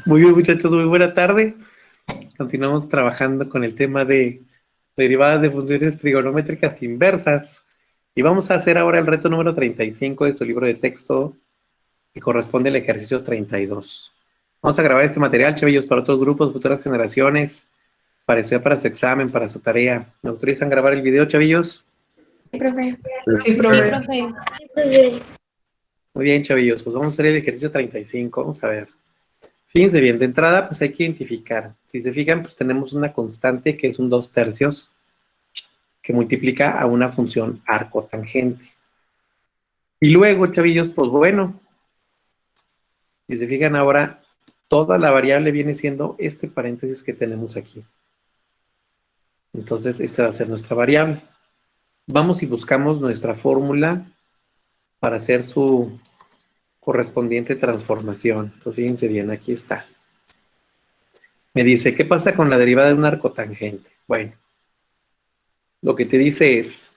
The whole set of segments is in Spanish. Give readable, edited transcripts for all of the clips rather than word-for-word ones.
Muy bien, muchachos, muy buena tarde. Continuamos trabajando con el tema de derivadas de funciones trigonométricas inversas. Y vamos a hacer ahora el reto número 35 de su libro de texto, que corresponde al ejercicio 32. Vamos a grabar este material, chavillos, para otros grupos, futuras generaciones, para estudiar para su examen, para su tarea. ¿Me autorizan grabar el video, chavillos? Sí, profe. Sí, profe. Muy bien, chavillos, pues vamos a hacer el ejercicio 35. Vamos a ver. Fíjense bien, de entrada, pues hay que identificar. Si se fijan, pues tenemos una constante que es un 2/3 que multiplica a una función arcotangente. Y luego, chavillos, pues bueno, si se fijan ahora, toda la variable viene siendo este paréntesis que tenemos aquí. Entonces, esta va a ser nuestra variable. Vamos y buscamos nuestra fórmula para hacer su correspondiente transformación. Entonces, fíjense bien, aquí está. Me dice, ¿qué pasa con la derivada de un arcotangente? Bueno, lo que te dice es,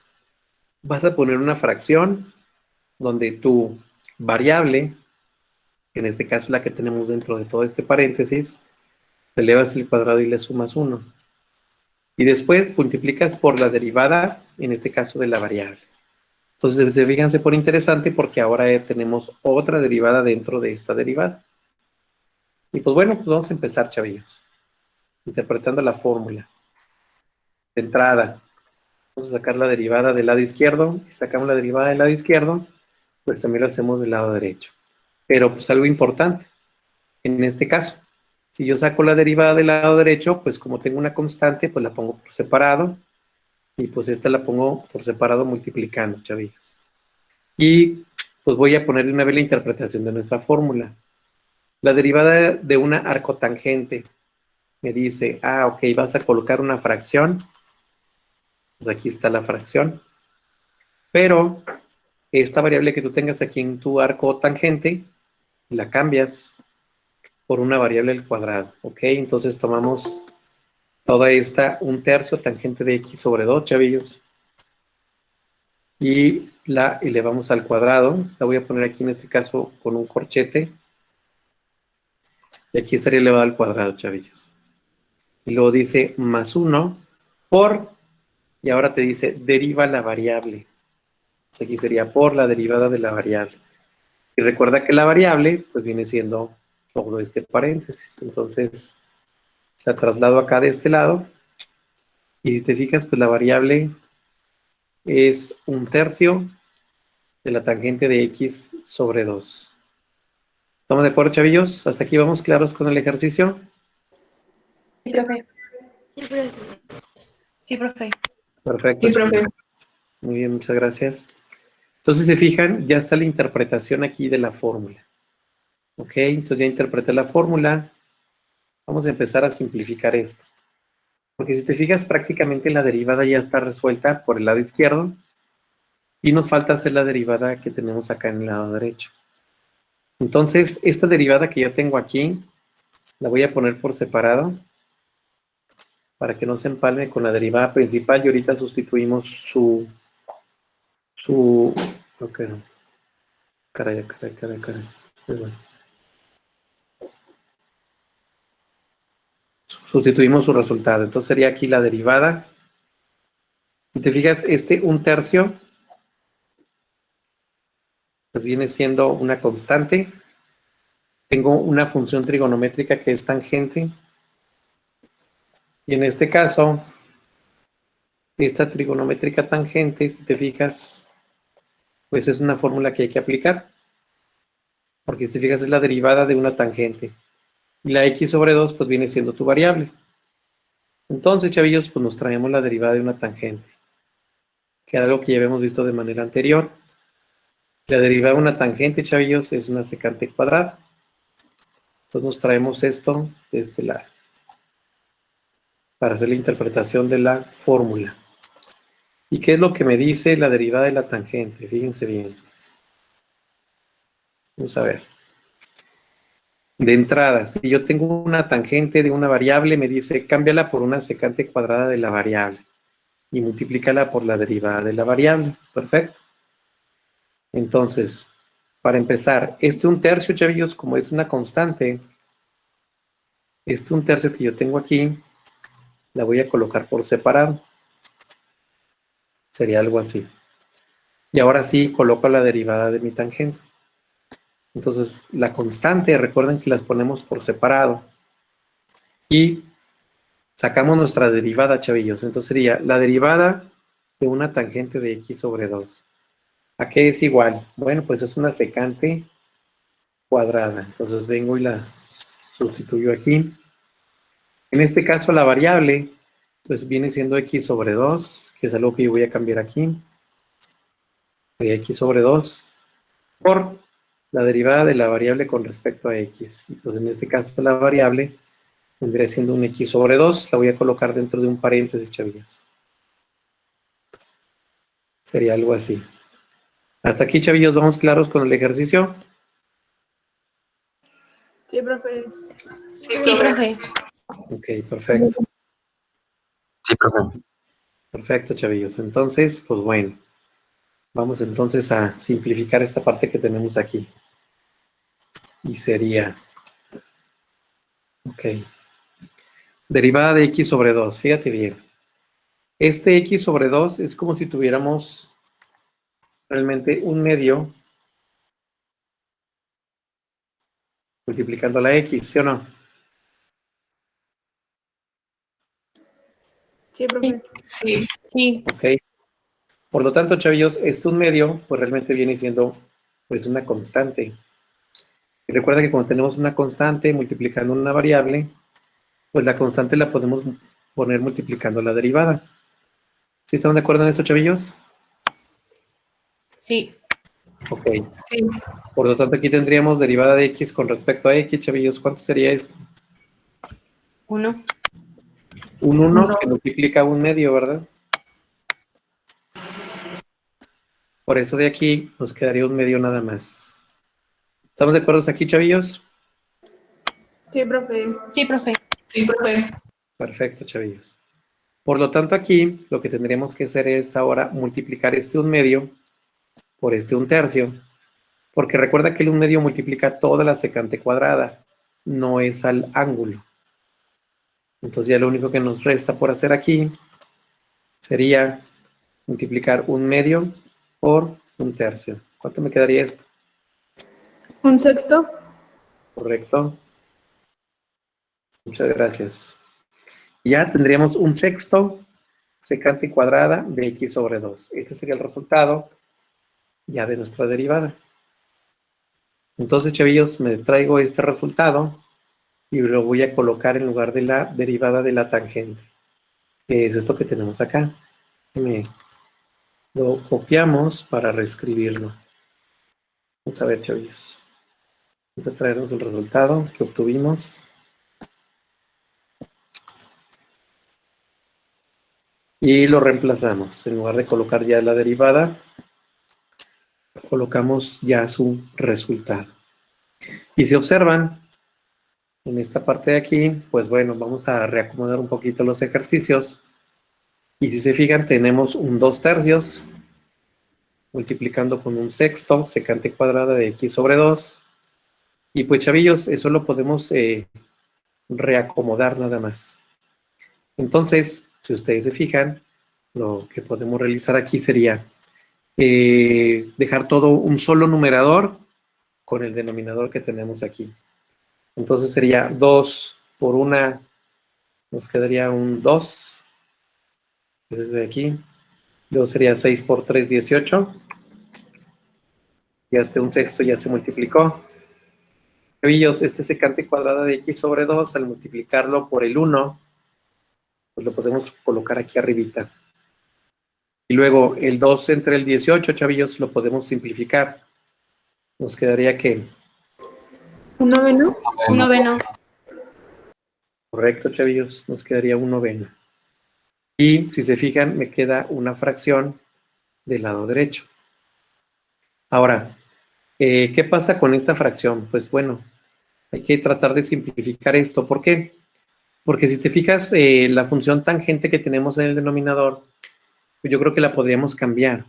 vas a poner una fracción donde tu variable, en este caso la que tenemos dentro de todo este paréntesis, le elevas el cuadrado y le sumas 1. Y después multiplicas por la derivada, en este caso de la variable. Entonces, fíjense por interesante porque ahora tenemos otra derivada dentro de esta derivada. Y pues bueno, pues vamos a empezar, chavillos, interpretando la fórmula. De entrada, vamos a sacar la derivada del lado izquierdo, y sacamos la derivada del lado izquierdo, pues también lo hacemos del lado derecho. Pero pues algo importante, en este caso, si yo saco la derivada del lado derecho, pues como tengo una constante, pues la pongo por separado, y pues esta la pongo por separado multiplicando, chavillos. Y pues voy a poner de una vez la interpretación de nuestra fórmula. La derivada de una arcotangente me dice, ok, vas a colocar una fracción, pues aquí está la fracción, pero esta variable que tú tengas aquí en tu arcotangente, la cambias por una variable al cuadrado, ¿ok? Entonces tomamos toda esta 1/3 tangente de x sobre 2, chavillos, y la elevamos al cuadrado. La voy a poner aquí en este caso con un corchete, y aquí estaría elevada al cuadrado, chavillos. Y luego dice más 1 por, y ahora te dice deriva la variable. Entonces aquí sería por la derivada de la variable. Y recuerda que la variable, pues viene siendo todo este paréntesis. Entonces, la traslado acá de este lado. Y si te fijas, pues la variable es 1/3 de la tangente de x sobre 2. ¿Estamos de acuerdo, chavillos? ¿Hasta aquí vamos claros con el ejercicio? Sí, profe. Sí, profe. Sí, profe. Perfecto. Sí, profe. Muy bien, muchas gracias. Entonces, se fijan, ya está la interpretación aquí de la fórmula. Ok, entonces ya interpreté la fórmula. Vamos a empezar a simplificar esto. Porque si te fijas, prácticamente la derivada ya está resuelta por el lado izquierdo. Y nos falta hacer la derivada que tenemos acá en el lado derecho. Entonces, esta derivada que yo tengo aquí, la voy a poner por separado para que no se empalme con la derivada principal y ahorita sustituimos ok, no. Caray. Pues bueno. Sustituimos su resultado. Entonces sería aquí la derivada. Si te fijas, este 1/3, pues viene siendo una constante. Tengo una función trigonométrica que es tangente. Y en este caso, esta trigonométrica tangente, si te fijas, pues es una fórmula que hay que aplicar. Porque si te fijas, es la derivada de una tangente. Y la x sobre 2, pues viene siendo tu variable. Entonces, chavillos, pues nos traemos la derivada de una tangente, que era algo que ya habíamos visto de manera anterior. La derivada de una tangente, chavillos, es una secante cuadrada. Entonces nos traemos esto de este lado para hacer la interpretación de la fórmula. ¿Y qué es lo que me dice la derivada de la tangente? Fíjense bien. Vamos a ver. De entrada, si yo tengo una tangente de una variable, me dice cámbiala por una secante cuadrada de la variable y multiplícala por la derivada de la variable. Perfecto. Entonces, para empezar, este 1/3, chavillos, como es una constante, un tercio que yo tengo aquí, la voy a colocar por separado. Sería algo así. Y ahora sí coloco la derivada de mi tangente. Entonces, la constante, recuerden que las ponemos por separado. Y sacamos nuestra derivada, chavillos. Entonces sería la derivada de una tangente de x sobre 2. ¿A qué es igual? Bueno, pues es una secante cuadrada. Entonces vengo y la sustituyo aquí. En este caso la variable, pues viene siendo x sobre 2, que es algo que yo voy a cambiar aquí. De x sobre 2 por la derivada de la variable con respecto a x. Entonces en este caso la variable vendría siendo un x sobre 2. La voy a colocar dentro de un paréntesis, chavillos. Sería algo así. Hasta aquí, chavillos, ¿vamos claros con el ejercicio? Sí, profe. Sí, profe. Ok, perfecto. Sí, profe. Perfecto, chavillos. Entonces, pues bueno, vamos entonces a simplificar esta parte que tenemos aquí. Y sería, ok, derivada de x sobre 2. Fíjate bien. Este x sobre 2 es como si tuviéramos realmente un medio multiplicando la x, ¿sí o no? Sí, profe. Sí. Sí. Ok. Por lo tanto, chavillos, un medio, pues realmente viene siendo pues una constante. Y recuerda que cuando tenemos una constante multiplicando una variable, pues la constante la podemos poner multiplicando la derivada. ¿Sí están de acuerdo en esto, chavillos? Sí. Ok. Sí. Por lo tanto, aquí tendríamos derivada de x con respecto a x, chavillos. ¿Cuánto sería esto? 1. Un 1 Uno. que multiplica un medio, ¿verdad? Por eso de aquí nos quedaría un medio nada más. ¿Estamos de acuerdo aquí, chavillos? Sí, profe. Sí, profe. Sí, profe. Perfecto, chavillos. Por lo tanto, aquí lo que tendríamos que hacer es ahora multiplicar este un medio por este un tercio, porque recuerda que el un medio multiplica toda la secante cuadrada, no es al ángulo. Entonces ya lo único que nos resta por hacer aquí sería multiplicar un medio por un tercio. ¿Cuánto me quedaría esto? ¿Un sexto? Correcto. Muchas gracias. Ya tendríamos un sexto secante cuadrada de x sobre 2. Este sería el resultado ya de nuestra derivada. Entonces, chavillos, me traigo este resultado y lo voy a colocar en lugar de la derivada de la tangente, que es esto que tenemos acá. Lo copiamos para reescribirlo. Vamos a ver, chavillos. Vamos a traernos el resultado que obtuvimos. Y lo reemplazamos. En lugar de colocar ya la derivada, colocamos ya su resultado. Y si observan, en esta parte de aquí, pues bueno, vamos a reacomodar un poquito los ejercicios. Y si se fijan, tenemos un 2 tercios multiplicando con un sexto secante cuadrada de x sobre 2. Y pues, chavillos, eso lo podemos reacomodar nada más. Entonces, si ustedes se fijan, lo que podemos realizar aquí sería dejar todo un solo numerador con el denominador que tenemos aquí. Entonces sería 2 por 1, nos quedaría un 2, desde aquí. Luego sería 6 por 3, 18. Y hasta un sexto ya se multiplicó. Chavillos, este secante cuadrada de x sobre 2, al multiplicarlo por el 1, pues lo podemos colocar aquí arribita. Y luego el 2 entre el 18, chavillos, lo podemos simplificar. Nos quedaría que... ¿Un noveno? Un noveno. Correcto, chavillos, nos quedaría un noveno. Y si se fijan, me queda una fracción del lado derecho. Ahora, ¿qué pasa con esta fracción? Pues bueno, hay que tratar de simplificar esto. ¿Por qué? Porque si te fijas, la función tangente que tenemos en el denominador, pues yo creo que la podríamos cambiar.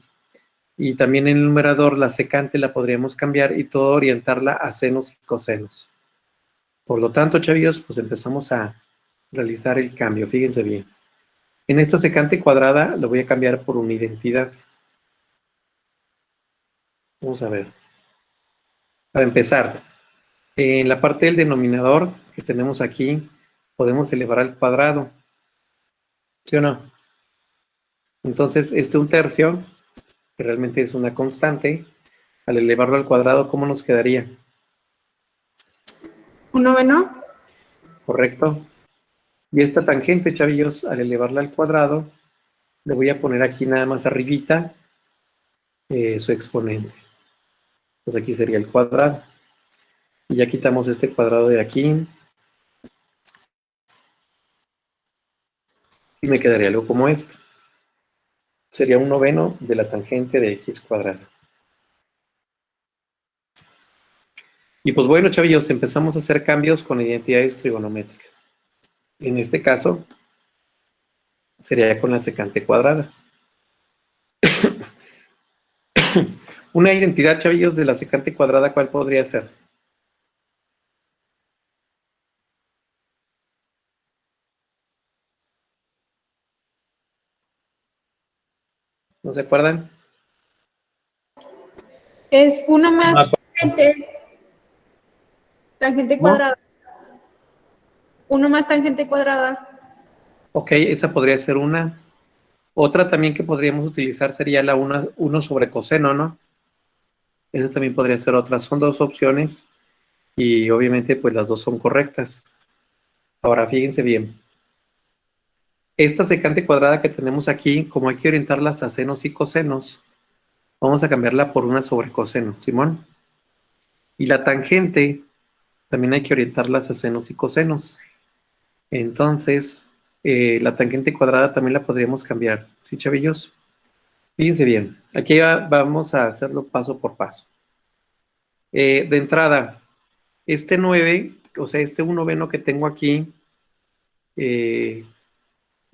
Y también en el numerador, la secante la podríamos cambiar y todo orientarla a senos y cosenos. Por lo tanto, chavillos, pues empezamos a realizar el cambio. Fíjense bien. En esta secante cuadrada lo voy a cambiar por una identidad. Vamos a ver. Para empezar, en la parte del denominador que tenemos aquí, podemos elevar al cuadrado. ¿Sí o no? Entonces, un tercio, que realmente es una constante, al elevarlo al cuadrado, ¿cómo nos quedaría? ¿Un noveno? ¿Correcto? Y esta tangente, chavillos, al elevarla al cuadrado, le voy a poner aquí nada más arribita su exponente. Pues aquí sería el cuadrado. Y ya quitamos este cuadrado de aquí. Y me quedaría algo como esto. Sería un noveno de la tangente de x cuadrada. Y pues bueno, chavillos, empezamos a hacer cambios con identidades trigonométricas. En este caso, sería con la secante cuadrada. Una identidad, chavillos, de la secante cuadrada, ¿cuál podría ser? ¿No se acuerdan? Es uno más No. tangente ¿Cómo? cuadrada. Uno más tangente cuadrada. Ok, esa podría ser una. Otra también que podríamos utilizar sería la 1 sobre coseno, ¿no? Esa también podría ser otra. Son dos opciones y obviamente pues las dos son correctas. Ahora, fíjense bien. Esta secante cuadrada que tenemos aquí, como hay que orientarlas a senos y cosenos, vamos a cambiarla por una sobre coseno, ¿Simón? Y la tangente también hay que orientarlas a senos y cosenos. Entonces, la tangente cuadrada también la podríamos cambiar, ¿sí, chavillos? Fíjense bien, aquí vamos a hacerlo paso por paso. De entrada, este 9, o sea, este 1 noveno que tengo aquí,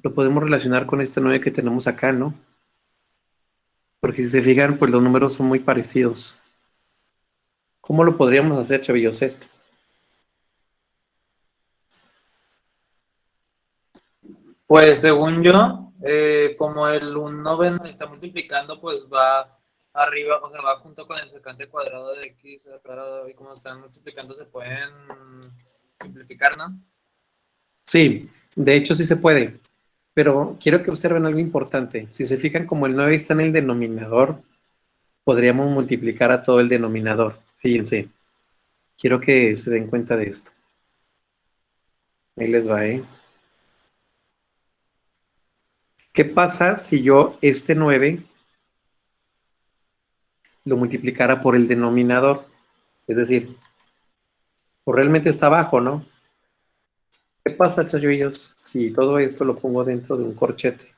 lo podemos relacionar con este 9 que tenemos acá, ¿no? Porque si se fijan, pues los números son muy parecidos. ¿Cómo lo podríamos hacer, chavillos, esto? Pues según yo, como el un noveno está multiplicando, pues va arriba, o sea, va junto con el secante cuadrado de x al cuadrado, y como están multiplicando se pueden simplificar, ¿no? Sí, de hecho sí se puede, pero quiero que observen algo importante. Si se fijan, como el 9 está en el denominador, podríamos multiplicar a todo el denominador. Fíjense, quiero que se den cuenta de esto. Ahí les va, ¿eh? ¿Qué pasa si yo este 9 lo multiplicara por el denominador? Es decir, pues realmente está abajo, ¿no? ¿Qué pasa, chavillos, si todo esto lo pongo dentro de un corchete?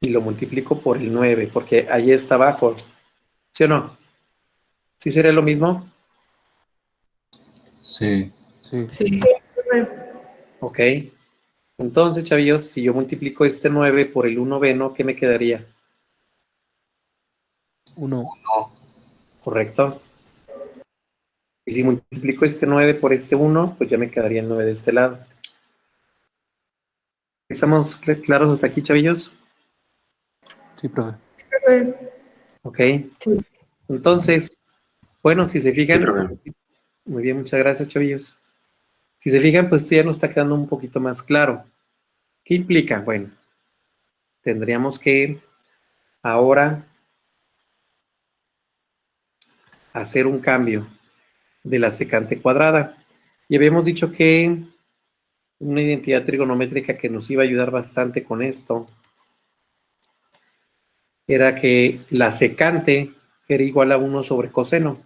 Y lo multiplico por el 9, porque ahí está abajo. ¿Sí o no? ¿Sí sería lo mismo? Sí. Sí. Sí. Ok. Entonces, chavillos, si yo multiplico este 9 por el 1 noveno, ¿qué me quedaría? 1. ¿Correcto? Y si multiplico este 9 por este 1, pues ya me quedaría el 9 de este lado. ¿Estamos claros hasta aquí, chavillos? Sí, profe. Ok. Sí. Entonces, bueno, si se Sí, fijan, profe. muy bien, muchas gracias, chavillos. Si se fijan, pues esto ya nos está quedando un poquito más claro. ¿Qué implica? Bueno, tendríamos que ahora hacer un cambio de la secante cuadrada. Y habíamos dicho que una identidad trigonométrica que nos iba a ayudar bastante con esto era que la secante era igual a 1 sobre coseno.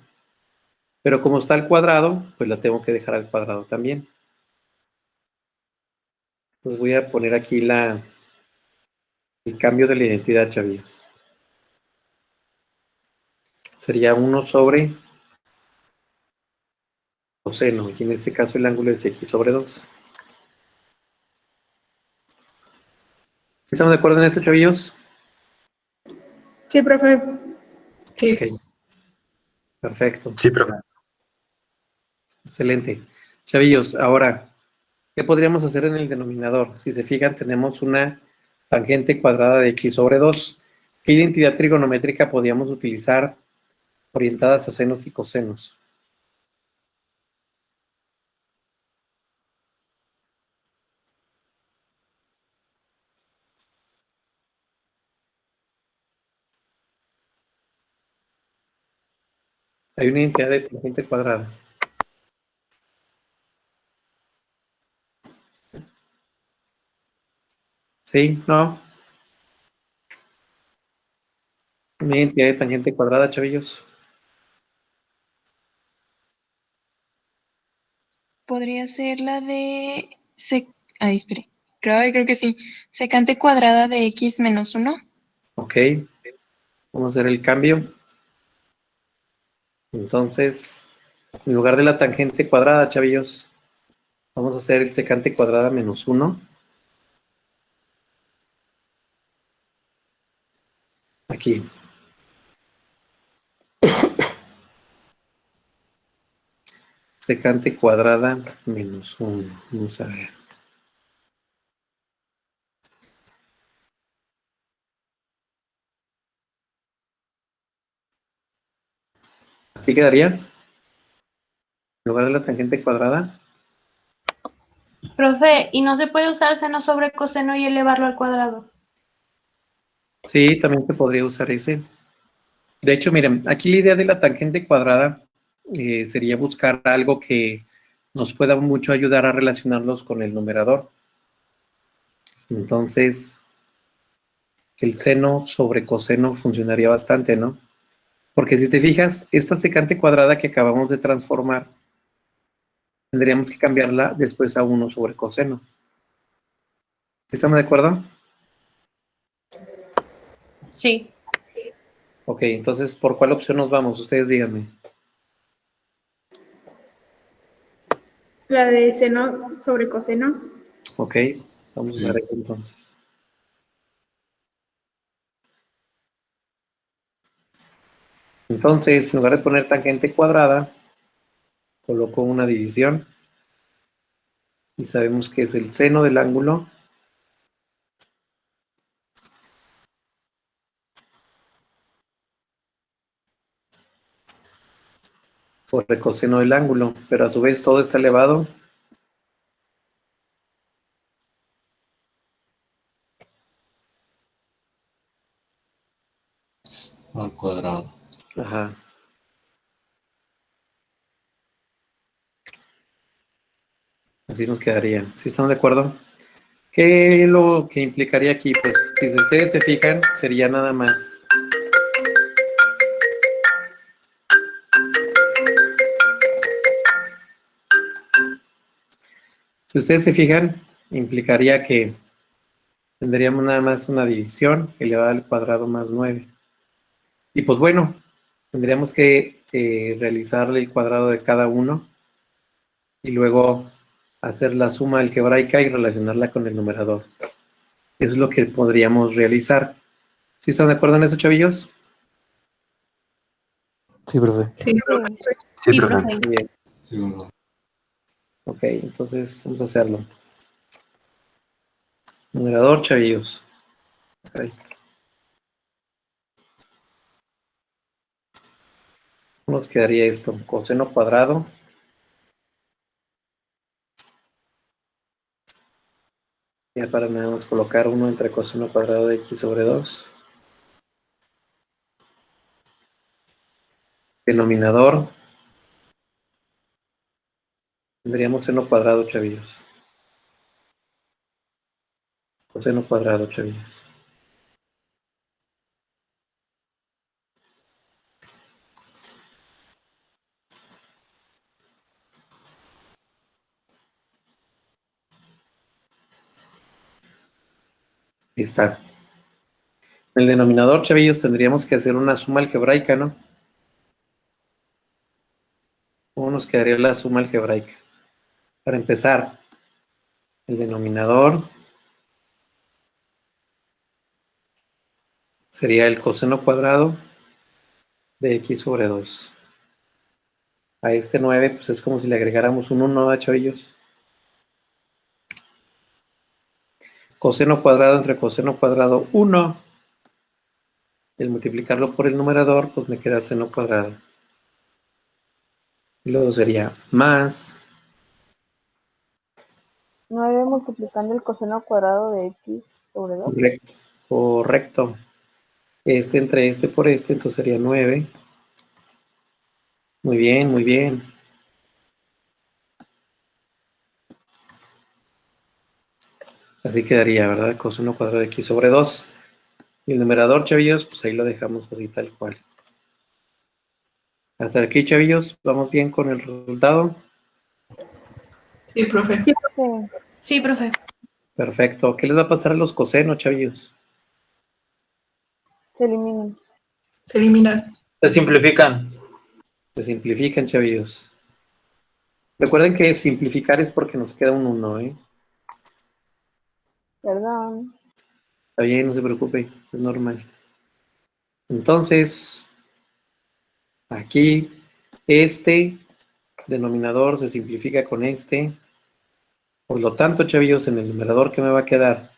Pero como está al cuadrado, pues la tengo que dejar al cuadrado también. Entonces voy a poner aquí el cambio de la identidad, chavillos. Sería 1 sobre coseno, y en este caso el ángulo es x sobre 2. ¿Estamos de acuerdo en esto, chavillos? Sí, profe. Sí. Ok. Perfecto. Sí, profe. Excelente. Chavillos, ahora, ¿qué podríamos hacer en el denominador? Si se fijan, tenemos una tangente cuadrada de x sobre 2. ¿Qué identidad trigonométrica podríamos utilizar orientadas a senos y cosenos? Hay una identidad de tangente cuadrada. ¿Sí? ¿No? Una identidad de tangente cuadrada, chavillos. Podría ser la de... Ay, espere. Creo que sí. Secante cuadrada de x menos 1. Ok. Vamos a hacer el cambio. Entonces, en lugar de la tangente cuadrada, chavillos, vamos a hacer el secante cuadrada menos 1. Aquí. Secante cuadrada menos 1. Vamos a ver. ¿Así quedaría? En lugar de la tangente cuadrada. Profe, ¿y no se puede usar seno sobre coseno y elevarlo al cuadrado? Sí, también se podría usar ese. De hecho, miren, aquí la idea de la tangente cuadrada sería buscar algo que nos pueda mucho ayudar a relacionarnos con el numerador. Entonces, el seno sobre coseno funcionaría bastante, ¿no? Porque si te fijas, esta secante cuadrada que acabamos de transformar, tendríamos que cambiarla después a 1 sobre coseno. ¿Estamos de acuerdo? Sí. Ok, entonces, ¿por cuál opción nos vamos? Ustedes díganme. La de seno sobre coseno. Ok, vamos a usar eso entonces. Entonces, en lugar de poner tangente cuadrada, coloco una división y sabemos que es el seno del ángulo por el coseno del ángulo, pero a su vez todo está elevado Al cuadrado. Ajá. Así nos quedaría. ¿Sí estamos de acuerdo? ¿Qué es lo que implicaría aquí? Pues si ustedes se fijan, sería nada más. Si ustedes se fijan, implicaría que tendríamos nada más una división elevada al cuadrado más 9. Y pues bueno, tendríamos que realizarle el cuadrado de cada uno y luego hacer la suma algebraica y relacionarla con el numerador. Eso es lo que podríamos realizar. ¿Sí están de acuerdo en eso, chavillos? Sí, profe. Sí, profe. Sí, Sí, profe. profe. Muy bien. Sí, profe. Ok, entonces vamos a hacerlo. Numerador, chavillos. Ok. ¿Cómo nos quedaría esto? Coseno cuadrado. Ya para nada más colocar 1 entre coseno cuadrado de x sobre 2. Denominador. Tendríamos seno cuadrado, chavillos. Coseno cuadrado, chavillos. Ahí está. En el denominador, chavillos, tendríamos que hacer una suma algebraica, ¿no? ¿Cómo nos quedaría la suma algebraica? Para empezar, el denominador sería el coseno cuadrado de x sobre 2. A este 9, pues es como si le agregáramos un 1 a chavillos. Coseno cuadrado entre coseno cuadrado 1. El multiplicarlo por el numerador, pues me queda seno cuadrado. Y luego sería más. 9 multiplicando el coseno cuadrado de x sobre 2. Correcto. Correcto. Este entre este por este, entonces sería 9. Muy bien, muy bien. Así quedaría, ¿verdad? Coseno cuadrado de x sobre 2. Y el numerador, chavillos, pues ahí lo dejamos así tal cual. Hasta aquí, chavillos. ¿Vamos bien con el resultado? Sí, profe. Sí. Sí, profe. Perfecto. ¿Qué les va a pasar a los cosenos, chavillos? Se eliminan. Se eliminan. Se simplifican. Se simplifican, chavillos. Recuerden que simplificar es porque nos queda un 1, ¿eh? Perdón. Está bien, no se preocupe, es normal. Entonces, aquí, este denominador se simplifica con este. Por lo tanto, chavillos, en el numerador, ¿qué me va a quedar?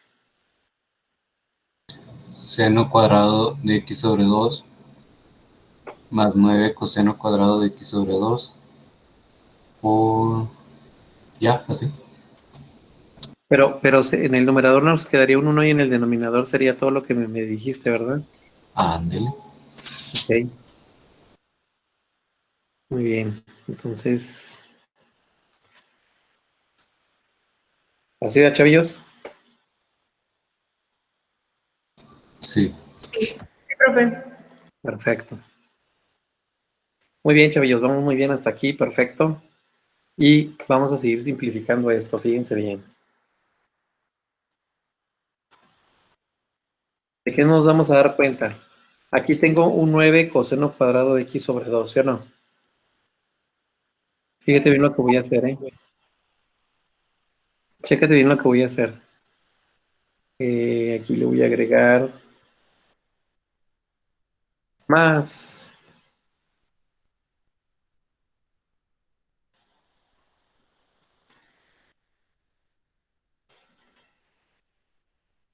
Seno cuadrado de x sobre 2 más 9 coseno cuadrado de x sobre 2 por... ya, así. Pero en el numerador nos quedaría un 1 y en el denominador sería todo lo que me dijiste, ¿verdad? Ándele. Ok. Muy bien. Entonces, ¿así va, chavillos? Sí. Sí, profe. Perfecto. Muy bien, chavillos, vamos muy bien hasta aquí, perfecto. Y vamos a seguir simplificando esto, fíjense bien. ¿De qué nos vamos a dar cuenta? Aquí tengo un 9 coseno cuadrado de x sobre 2, ¿sí o no? Fíjate bien lo que voy a hacer, ¿eh? Chécate bien lo que voy a hacer. Aquí le voy a agregar más.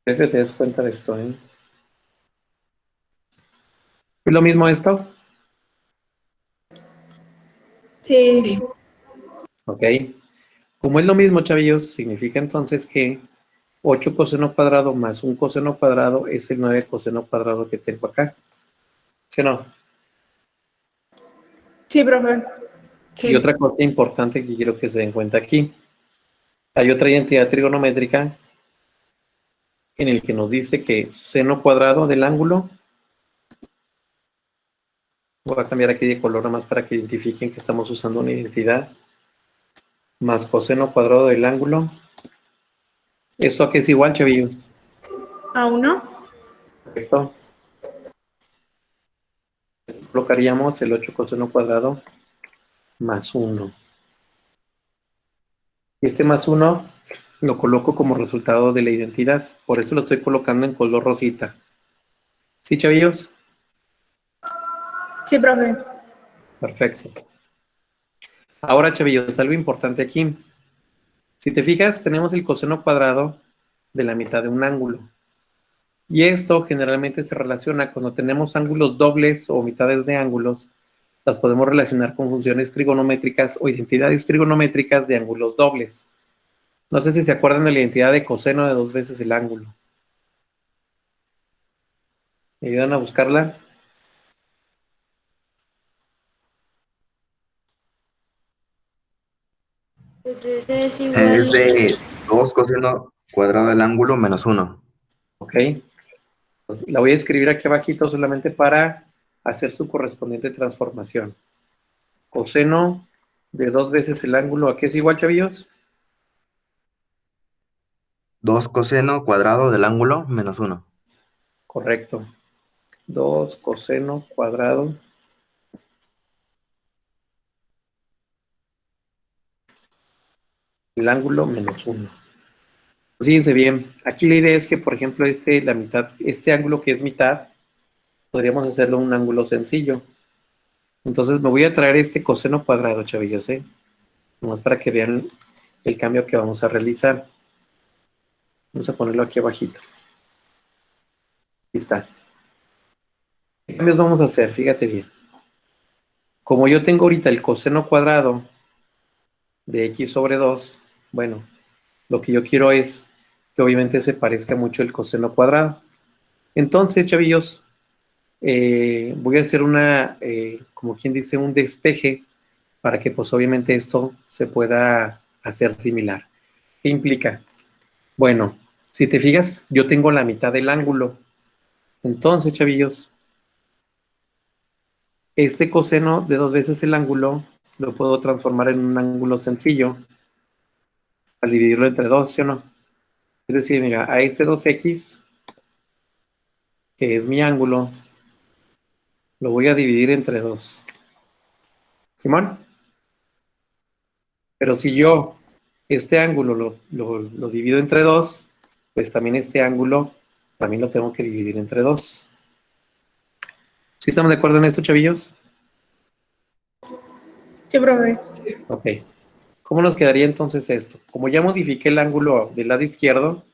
Espero que te des cuenta de esto, ¿eh? ¿Es lo mismo esto? Sí. Sí. Ok. Como es lo mismo, chavillos, significa entonces que 8 coseno cuadrado más un coseno cuadrado es el 9 coseno cuadrado que tengo acá. ¿Sí o no? Sí, profe. Y otra cosa importante que quiero que se den cuenta aquí. Hay otra identidad trigonométrica en el que nos dice que seno cuadrado del ángulo, voy a cambiar aquí de color nada más para que identifiquen que estamos usando una identidad, más coseno cuadrado del ángulo. ¿Esto a qué es igual, chavillos? ¿A 1? Perfecto. Colocaríamos el 8 coseno cuadrado más 1. Y este más 1 lo coloco como resultado de la identidad. Por eso lo estoy colocando en color rosita. ¿Sí, chavillos? Sí, profe. Perfecto. Ahora, chavillos, algo importante aquí. Si te fijas, tenemos el coseno cuadrado de la mitad de un ángulo. Y esto generalmente se relaciona cuando tenemos ángulos dobles o mitades de ángulos, las podemos relacionar con funciones trigonométricas o identidades trigonométricas de ángulos dobles. No sé si se acuerdan de la identidad de coseno de 2 veces el ángulo. ¿Me ayudan a buscarla? Pues ese es Es igual. de 2 coseno cuadrado del ángulo menos 1. Ok. Pues la voy a escribir aquí abajito solamente para hacer su correspondiente transformación. Coseno de 2 veces el ángulo, ¿a qué es igual, chavillos? 2 coseno cuadrado del ángulo menos 1. Correcto. 2 coseno cuadrado el ángulo menos 1. Fíjense bien, aquí la idea es que, por ejemplo, la mitad, este ángulo que es mitad, podríamos hacerlo un ángulo sencillo. Entonces me voy a traer este coseno cuadrado, chavillos, ¿eh? Nomás para que vean el cambio que vamos a realizar. Vamos a ponerlo aquí abajito. Ahí está. ¿Qué cambios vamos a hacer? Fíjate bien. Como yo tengo ahorita el coseno cuadrado de x sobre 2, bueno, lo que yo quiero es que obviamente se parezca mucho el coseno cuadrado. Entonces, chavillos, voy a hacer como quien dice, un despeje para que pues obviamente esto se pueda hacer similar. ¿Qué implica? Bueno, si te fijas, yo tengo la mitad del ángulo. Entonces, chavillos, este coseno de 2 veces el ángulo lo puedo transformar en un ángulo sencillo al dividirlo entre 2, ¿sí o no? Es decir, mira, a este 2x, que es mi ángulo, lo voy a dividir entre 2. ¿Simón? Pero si yo este ángulo lo divido entre 2, pues también este ángulo también lo tengo que dividir entre 2. ¿Sí estamos de acuerdo en esto, chavillos? Sí, profe. Ok. ¿Cómo nos quedaría entonces esto? Como ya modifiqué el ángulo del lado izquierdo,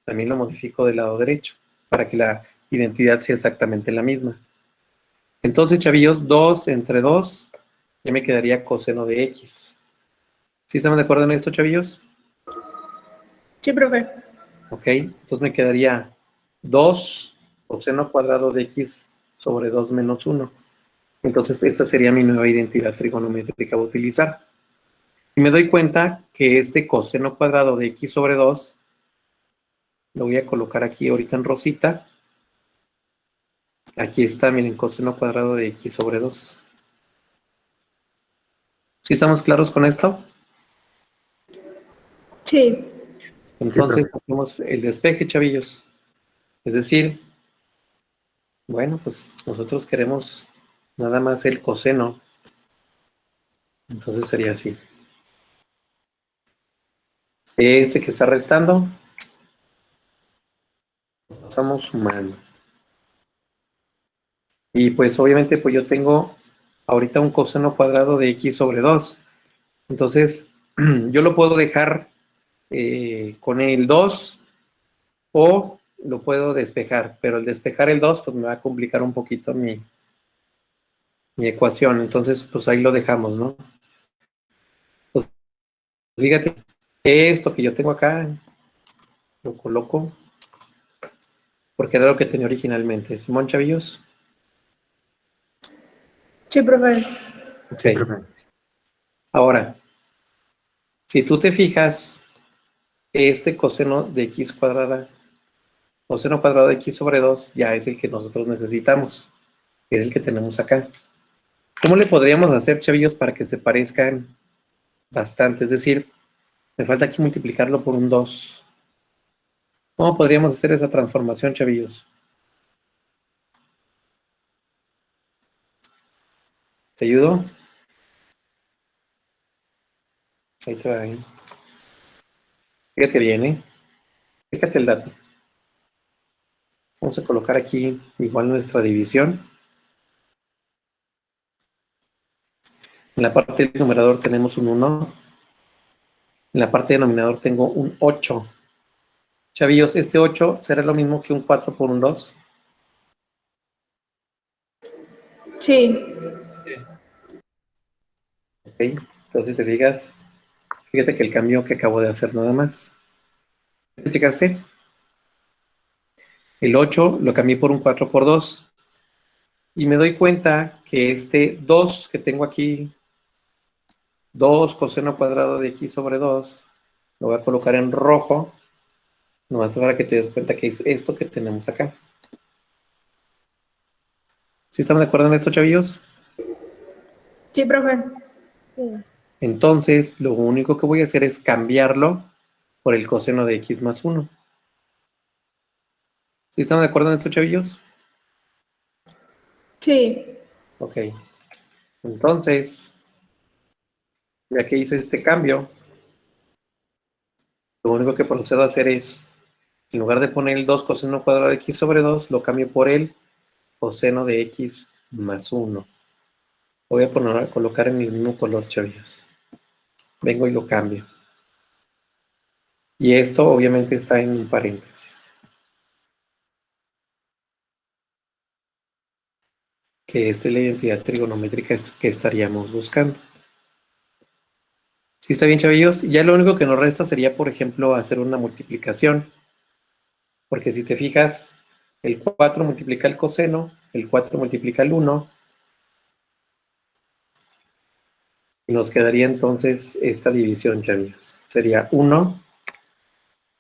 también lo modifico del lado derecho, para que la identidad sea exactamente la misma. Entonces, chavillos, 2 entre 2, ya me quedaría coseno de x. ¿Sí estamos de acuerdo en esto, chavillos? Sí, profe. Ok, entonces me quedaría 2 coseno cuadrado de x sobre 2 menos 1. Entonces, esta sería mi nueva identidad trigonométrica que voy a utilizar. Y me doy cuenta que este coseno cuadrado de x sobre 2 lo voy a colocar aquí ahorita en rosita. Aquí está, miren, coseno cuadrado de x sobre 2. ¿Sí estamos claros con esto? Sí. Entonces, hacemos el despeje, chavillos. Es decir, bueno, pues nosotros queremos nada más el coseno. Entonces sería así. Este que está restando, lo estamos sumando. Y pues obviamente pues yo tengo ahorita un coseno cuadrado de x sobre 2. Entonces yo lo puedo dejar con el 2 o lo puedo despejar. Pero el despejar el 2 pues me va a complicar un poquito mi ecuación. Entonces pues ahí lo dejamos, ¿no? Pues, fíjate, esto que yo tengo acá lo coloco porque era lo que tenía originalmente. Simón, chavillos. Sí, profe. Sí, profe. Ahora, si tú te fijas, este coseno de x cuadrada, coseno cuadrado de x sobre 2, ya es el que nosotros necesitamos. Es el que tenemos acá. ¿Cómo le podríamos hacer, chavillos, para que se parezcan bastante? Es decir, me falta aquí multiplicarlo por un 2. ¿Cómo podríamos hacer esa transformación, chavillos? ¿Te ayudo? Ahí te va, ¿eh? Fíjate bien, ¿eh? Fíjate el dato. Vamos a colocar aquí igual nuestra división. En la parte del numerador tenemos un 1. En la parte denominador tengo un 8. Chavillos, este 8 será lo mismo que un 4 por un 2. Sí. Ok, entonces si te digas, fíjate que el cambio que acabo de hacer nada más. ¿Te fijaste? El 8 lo cambié por un 4 por 2. Y me doy cuenta que este 2 que tengo aquí, 2 coseno cuadrado de x sobre 2, lo voy a colocar en rojo, nomás para que te des cuenta que es esto que tenemos acá. ¿Sí estamos de acuerdo en esto, chavillos? Sí, profe. Sí. Entonces, lo único que voy a hacer es cambiarlo por el coseno de x más 1. ¿Sí estamos de acuerdo en esto, chavillos? Sí. Ok. Entonces, ya que hice este cambio, lo único que procedo a hacer es, en lugar de poner el 2 coseno cuadrado de x sobre 2, lo cambio por el coseno de x más 1. Lo voy a poner, colocar en el mismo color, chavillos. Vengo y lo cambio. Y esto obviamente está en un paréntesis. Que esta es la identidad trigonométrica que estaríamos buscando. ¿Sí está bien, chavillos? Ya lo único que nos resta sería, por ejemplo, hacer una multiplicación. Porque si te fijas, el 4 multiplica el coseno, el 4 multiplica el 1. Y nos quedaría entonces esta división, chavillos. Sería 1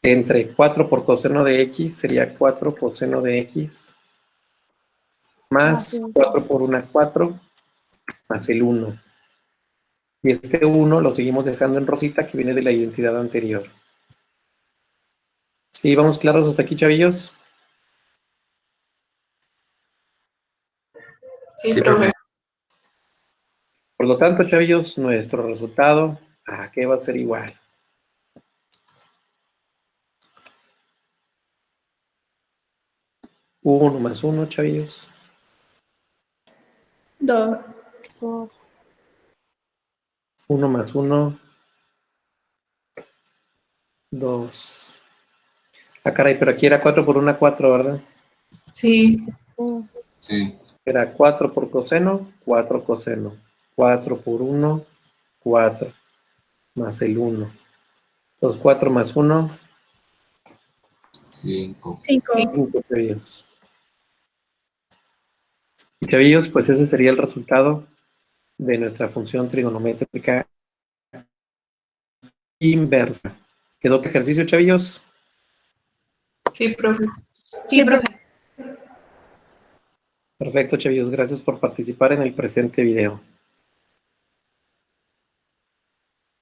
entre 4 por coseno de x, sería 4 coseno de x, más 4 por 1, 4, más el 1. Y este 1 lo seguimos dejando en rosita, que viene de la identidad anterior. ¿Sí, vamos claros hasta aquí, chavillos? Sí, profe. Por lo tanto, chavillos, nuestro resultado, ¿a qué va a ser igual? Uno más 1, chavillos. 2. 1 más 1, 2. Ah, caray, pero aquí era 4 por 1, 4, ¿verdad? Sí. Sí. Era 4 por coseno, 4 coseno. 4 por 1, 4. Más el 1. Entonces, 4 más 1, 5. 5. 5, chavillos. Y, chavillos, pues ese sería el resultado de nuestra función trigonométrica inversa. ¿Quedó tu ejercicio, chavillos? Sí, profe. Sí, profe. Perfecto, chavillos. Gracias por participar en el presente video.